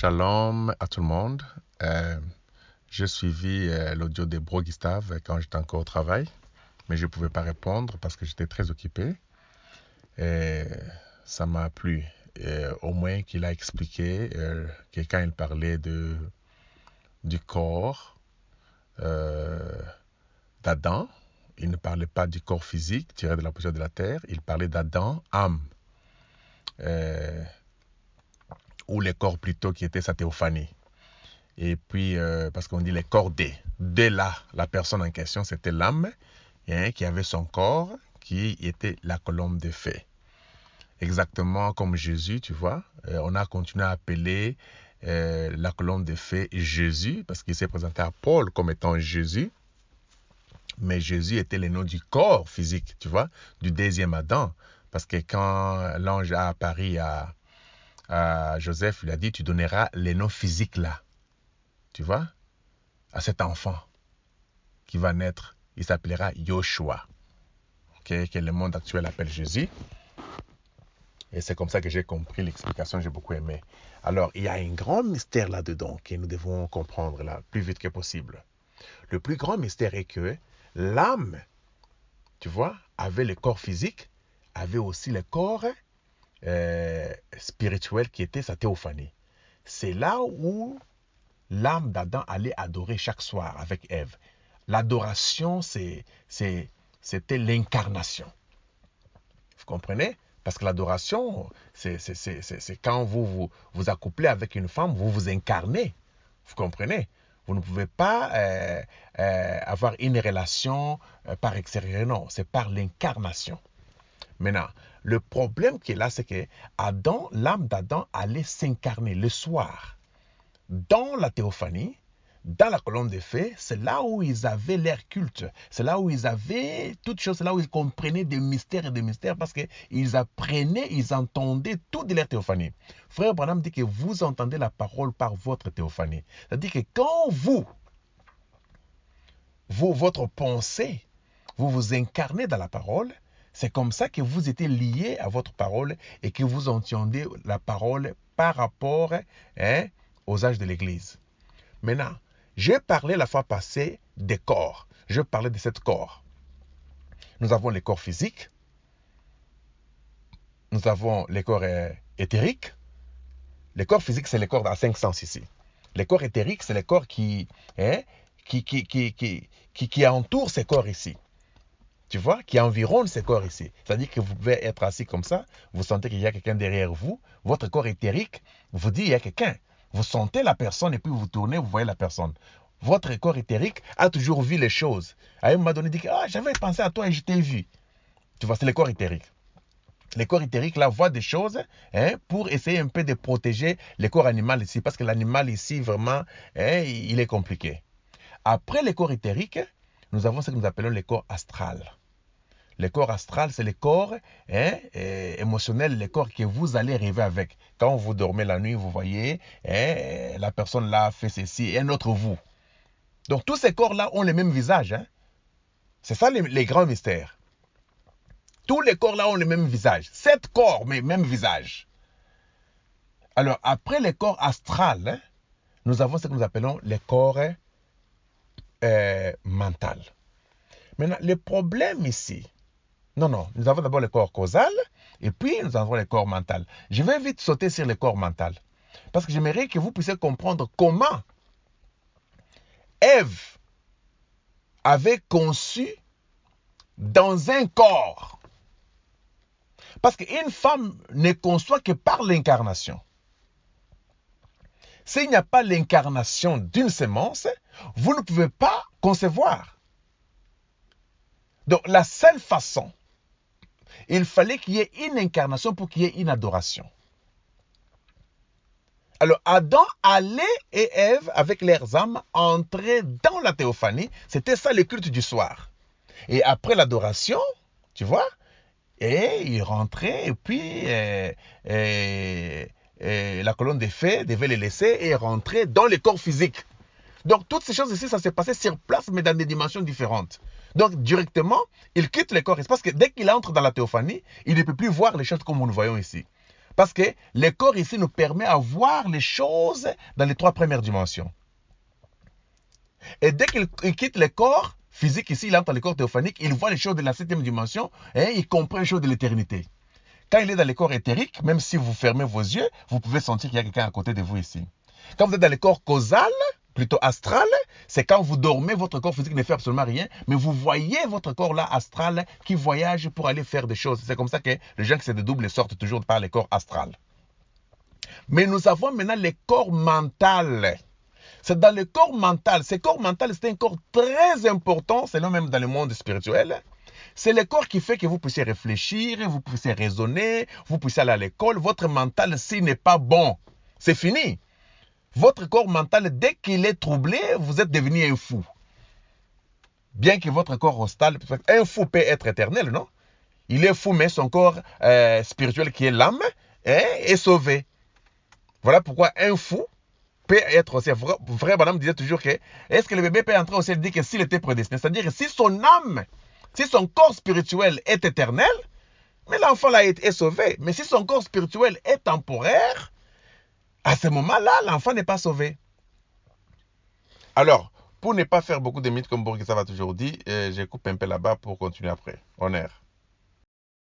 Shalom à tout le monde. J'ai suivi l'audio de Bro Gustave quand j'étais encore au travail, mais je ne pouvais pas répondre parce que j'étais très occupé. Et ça m'a plu. Au moins qu'il a expliqué que quand il parlait du corps d'Adam, il ne parlait pas du corps physique tiré de la poussière de la terre, il parlait d'Adam, âme. Ou les corps plutôt qui étaient sa théophanie. Et puis, parce qu'on dit les corps dès là, la personne en question, c'était l'âme qui avait son corps qui était la colombe de feu. Exactement comme Jésus, tu vois, on a continué à appeler la colombe de feu Jésus, parce qu'il s'est présenté à Paul comme étant Jésus. Mais Jésus était le nom du corps physique, tu vois, du deuxième Adam. Parce que quand l'ange a apparu à Joseph, il a dit, tu donneras les noms physiques là, tu vois, à cet enfant qui va naître. Il s'appellera Yoshua, que le monde actuel appelle Jésus. Et c'est comme ça que j'ai compris l'explication, j'ai beaucoup aimé. Alors, il y a un grand mystère là-dedans que nous devons comprendre là, plus vite que possible. Le plus grand mystère est que l'âme, tu vois, avait le corps physique, avait aussi le corps spirituel qui était sa théophanie. C'est là où l'âme d'Adam allait adorer chaque soir avec Ève. L'adoration, c'était l'incarnation. Vous comprenez? Parce que l'adoration, c'est quand vous accouplez avec une femme, vous vous incarnez. Vous comprenez? Vous ne pouvez pas avoir une relation par extérieur, non. C'est par l'incarnation. Maintenant, le problème qui est là, c'est que Adam, l'âme d'Adam allait s'incarner le soir. Dans la théophanie, dans la colonne de feu, c'est là où ils avaient leur culte. C'est là où ils avaient toutes choses, c'est là où ils comprenaient des mystères et des mystères parce qu'ils apprenaient, ils entendaient tout de leur théophanie. Frère Branham dit que vous entendez la parole par votre théophanie. C'est-à-dire que quand votre pensée, vous vous incarnez dans la parole, c'est comme ça que vous étiez liés à votre parole et que vous entendez la parole par rapport aux âges de l'Église. Maintenant, j'ai parlé la fois passée des corps. Je parlais de sept corps. Nous avons les corps physiques. Nous avons les corps éthériques. Les corps physiques, c'est les corps à 5 sens ici. Les corps éthériques, c'est les corps qui entourent ces corps ici. Tu vois, qui environnent ces corps ici. C'est-à-dire que vous pouvez être assis comme ça, vous sentez qu'il y a quelqu'un derrière vous, votre corps éthérique vous dit qu'il y a quelqu'un. Vous sentez la personne et puis vous tournez, vous voyez la personne. Votre corps éthérique a toujours vu les choses. À un moment donné, il dit j'avais pensé à toi et je t'ai vu. Tu vois, c'est le corps éthérique. Les corps éthériques là voient des choses pour essayer un peu de protéger le corps animal ici. Parce que l'animal ici, vraiment, il est compliqué. Après les corps éthériques, nous avons ce que nous appelons les corps astrales. Le corps astral, c'est le corps émotionnel, le corps que vous allez rêver avec. Quand vous dormez la nuit, vous voyez, la personne là fait ceci, et un autre vous. Donc tous ces corps-là ont le même visage. C'est ça les grands mystères. Tous les corps-là ont le même visage. 7 corps, mais même visage. Alors après les corps astrales, nous avons ce que nous appelons les corps mentaux. Maintenant, le problème ici, non, nous avons d'abord le corps causal et puis nous avons le corps mental. Je vais vite sauter sur le corps mental parce que j'aimerais que vous puissiez comprendre comment Ève avait conçu dans un corps. Parce qu'une femme ne conçoit que par l'incarnation. S'il n'y a pas l'incarnation d'une semence, vous ne pouvez pas concevoir. Donc la seule façon, il fallait qu'il y ait une incarnation pour qu'il y ait une adoration. Alors Adam allait et Ève, avec leurs âmes, entraient dans la théophanie. C'était ça le culte du soir. Et après l'adoration, tu vois, et ils rentraient et puis la colonne de feu devait les laisser et rentrer dans le corps physique. Donc toutes ces choses ici, ça s'est passé sur place mais dans des dimensions différentes. Donc directement, il quitte le corps. Parce que dès qu'il entre dans la théophanie, il ne peut plus voir les choses comme nous le voyons ici. Parce que le corps ici nous permet à voir les choses dans les 3 premières dimensions. Et dès qu'il quitte le corps physique ici, il entre dans le corps théophanique, il voit les choses de la 7e dimension et il comprend les choses de l'éternité. Quand il est dans le corps éthérique, même si vous fermez vos yeux, vous pouvez sentir qu'il y a quelqu'un à côté de vous ici. Quand vous êtes dans le corps causal, plutôt astral, c'est quand vous dormez, votre corps physique ne fait absolument rien, mais vous voyez votre corps là astral qui voyage pour aller faire des choses. C'est comme ça que les gens qui se dédoublent sortent toujours par le corps astral. Mais nous avons maintenant le corps mental. C'est dans le corps mental. Ce corps mental, c'est un corps très important, selon même dans le monde spirituel. C'est le corps qui fait que vous puissiez réfléchir, vous puissiez raisonner, vous puissiez aller à l'école. Votre mental, s'il n'est pas bon, c'est fini. Votre corps mental, dès qu'il est troublé, vous êtes devenu un fou. Bien que votre corps hostile, un fou peut être éternel, non? Il est fou, mais son corps spirituel qui est l'âme est sauvé. Voilà pourquoi un fou peut être aussi. Frère Branham disait toujours que est-ce que le bébé peut entrer au ciel? Il dit que s'il était prédestiné, c'est-à-dire que si son âme, si son corps spirituel est éternel, mais l'enfant là est sauvé. Mais si son corps spirituel est temporaire, à ce moment-là, l'enfant n'est pas sauvé. Alors, pour ne pas faire beaucoup de mythes comme Bourguissa va toujours dire, je coupe un peu là-bas pour continuer après. Honneur.